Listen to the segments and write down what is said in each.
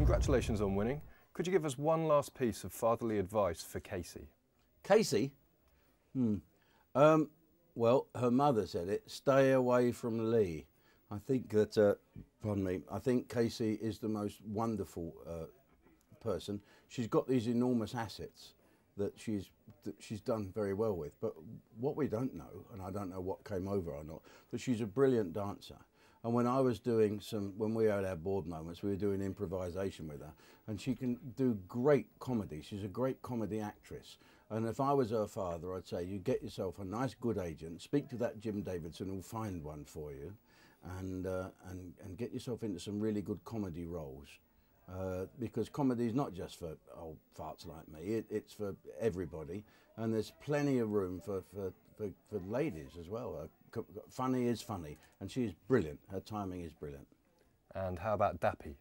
Congratulations on winning. Could you give us one last piece of fatherly advice for Casey? Casey? Well, her mother said it, stay away from Lee. I think that, pardon me, I think Casey is the most wonderful person. She's got these enormous assets that she's done very well with. But what we don't know, and I don't know what came over or not, but she's a brilliant dancer. And when I was doing when we had our board moments, we were doing improvisation with her, and she can do great comedy. She's a great comedy actress. And if I was her father, I'd say, you get yourself a nice, good agent, speak to that Jim Davidson who'll find one for you, and get yourself into some really good comedy roles. Because comedy is not just for old farts like me, it's for everybody. And there's plenty of room for ladies as well. Funny is funny, and she's brilliant. Her timing is brilliant. And how about Dappy?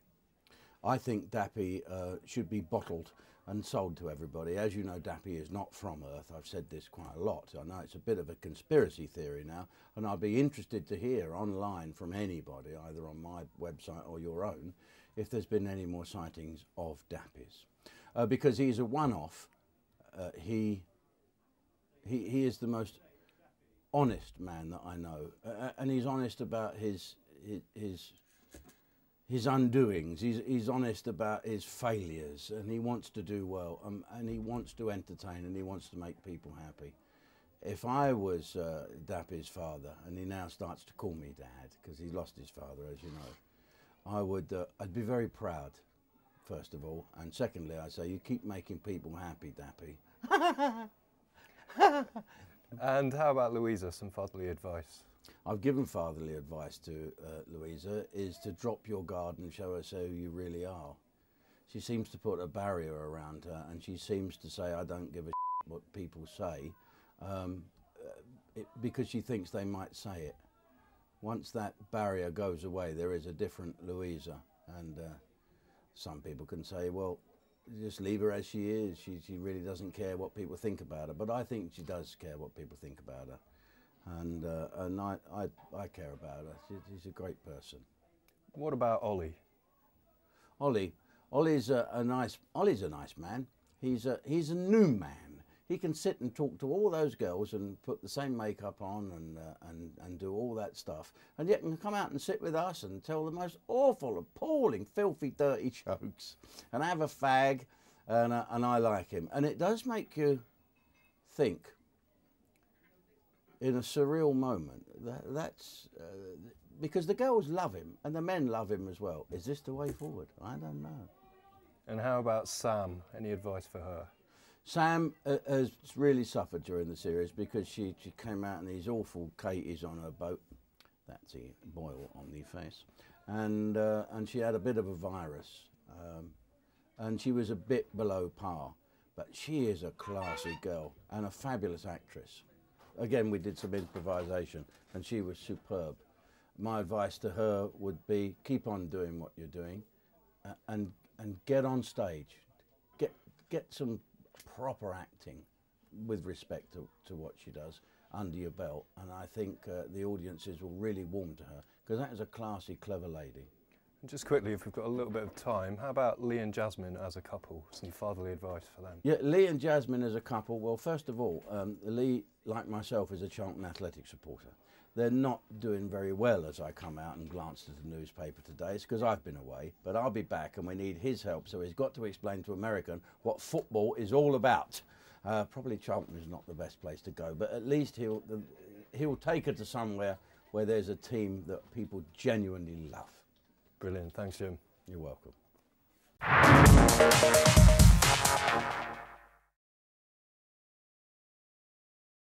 I think Dappy should be bottled and sold to everybody. As you know, Dappy is not from Earth. I've said this quite a lot. I know it's a bit of a conspiracy theory now, and I'd be interested to hear online from anybody, either on my website or your own, if there's been any more sightings of Dappys. Because he's a one-off. He is the most honest man that I know, and he's honest about his undoings. He's honest about his failures, and he wants to do well, and he wants to entertain, and he wants to make people happy. If I was Dappy's father, and he now starts to call me Dad because he lost his father, as you know, I'd be very proud, first of all, and secondly, I'd say you keep making people happy, Dappy. And how about Louisa, some fatherly advice? I've given fatherly advice to Louisa, is to drop your guard and show us who you really are. She seems to put a barrier around her, and she seems to say, I don't give a shit what people say, because she thinks they might say it. Once that barrier goes away, there is a different Louisa, and some people can say, well, just leave her as she is. She really doesn't care what people think about her, but I think she does care what people think about her. And I care about her. She's a great person. What about Ollie? Ollie's a nice man. He's a new man. He can sit and talk to all those girls and put the same makeup on and do all that stuff, and yet can come out and sit with us and tell the most awful, appalling, filthy, dirty jokes and have a fag, and I like him. And it does make you think, in a surreal moment, that's because the girls love him and the men love him as well. Is this the way forward? I don't know. And how about Sam? Any advice for her? Sam has really suffered during the series because she came out in these awful Katies on her boat. That's a boil on the face. And she had a bit of a virus. And she was a bit below par. But she is a classy girl and a fabulous actress. Again, we did some improvisation, and she was superb. My advice to her would be, keep on doing what you're doing, and get on stage. Get some proper acting with respect to what she does under your belt, and I think the audiences will really warm to her, because that is a classy, clever lady. And just quickly, if we've got a little bit of time, how about Lee and Jasmine as a couple? Some fatherly advice for them. Yeah, Lee and Jasmine as a couple, well, first of all, Lee, like myself, is a Charlton Athletic supporter. They're not doing very well as I come out and glanced at the newspaper today. It's because I've been away, but I'll be back and we need his help, so he's got to explain to American what football is all about. Probably Charlton is not the best place to go, but at least he'll take her to somewhere where there's a team that people genuinely love. Brilliant. Thanks, Jim. You're welcome.